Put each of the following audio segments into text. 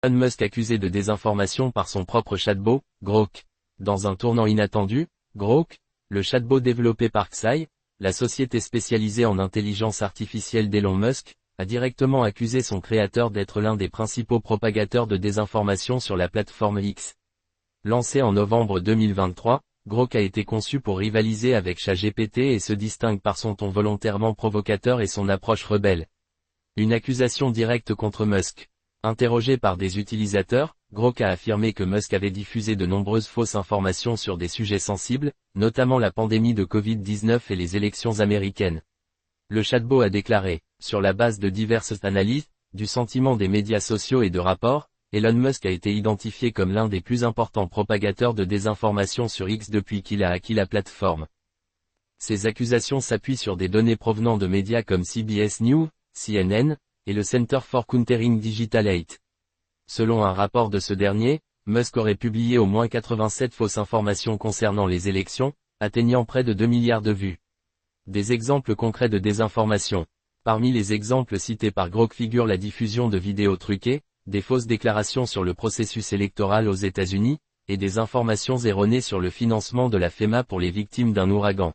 Elon Musk accusé de désinformation par son propre chatbot, Grok. Dans un tournant inattendu, Grok, le chatbot développé par Xai, la société spécialisée en intelligence artificielle d'Elon Musk, a directement accusé son créateur d'être l'un des principaux propagateurs de désinformation sur la plateforme X. Lancé en novembre 2023, Grok a été conçu pour rivaliser avec ChatGPT et se distingue par son ton volontairement provocateur et son approche rebelle. Une accusation directe contre Musk. Interrogé par des utilisateurs, Grok a affirmé que Musk avait diffusé de nombreuses fausses informations sur des sujets sensibles, notamment la pandémie de Covid-19 et les élections américaines. Le chatbot a déclaré, sur la base de diverses analyses, du sentiment des médias sociaux et de rapports, Elon Musk a été identifié comme l'un des plus importants propagateurs de désinformation sur X depuis qu'il a acquis la plateforme. Ces accusations s'appuient sur des données provenant de médias comme CBS News, CNN, et le Center for Countering Digital Hate. Selon un rapport de ce dernier, Musk aurait publié au moins 87 fausses informations concernant les élections, atteignant près de 2 milliards de vues. Des exemples concrets de désinformation. Parmi les exemples cités par Grok figurent la diffusion de vidéos truquées, des fausses déclarations sur le processus électoral aux États-Unis, et des informations erronées sur le financement de la FEMA pour les victimes d'un ouragan.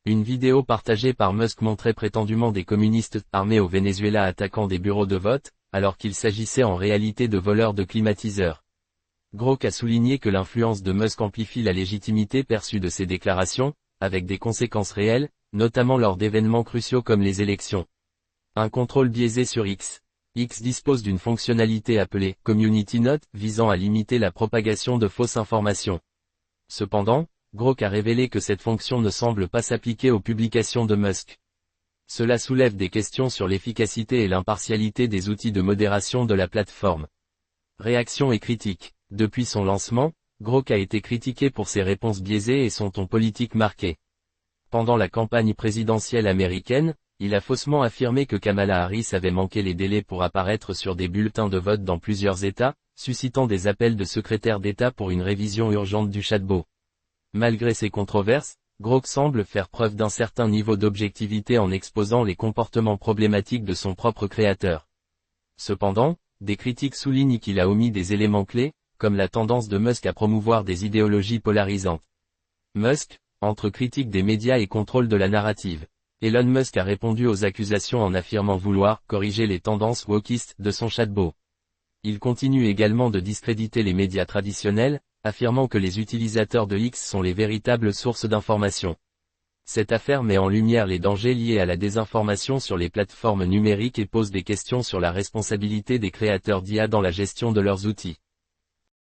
Une vidéo partagée par Musk montrait prétendument des communistes armés au Venezuela attaquant des bureaux de vote, alors qu'il s'agissait en réalité de voleurs de climatiseurs. Grok a souligné que l'influence de Musk amplifie la légitimité perçue de ces déclarations, avec des conséquences réelles, notamment lors d'événements cruciaux comme les élections. Un contrôle biaisé sur X. X dispose d'une fonctionnalité appelée « Community Note » visant à limiter la propagation de fausses informations. Cependant, Grok a révélé que cette fonction ne semble pas s'appliquer aux publications de Musk. Cela soulève des questions sur l'efficacité et l'impartialité des outils de modération de la plateforme. Réactions et critiques. Depuis son lancement, Grok a été critiqué pour ses réponses biaisées et son ton politique marqué. Pendant la campagne présidentielle américaine, il a faussement affirmé que Kamala Harris avait manqué les délais pour apparaître sur des bulletins de vote dans plusieurs États, suscitant des appels de secrétaires d'État pour une révision urgente du chatbot. Malgré ces controverses, Grok semble faire preuve d'un certain niveau d'objectivité en exposant les comportements problématiques de son propre créateur. Cependant, des critiques soulignent qu'il a omis des éléments clés, comme la tendance de Musk à promouvoir des idéologies polarisantes. Musk, entre critique des médias et contrôle de la narrative. Elon Musk a répondu aux accusations en affirmant vouloir corriger les tendances wokistes de son chatbot. Il continue également de discréditer les médias traditionnels, affirmant que les utilisateurs de X sont les véritables sources d'information. Cette affaire met en lumière les dangers liés à la désinformation sur les plateformes numériques et pose des questions sur la responsabilité des créateurs d'IA dans la gestion de leurs outils.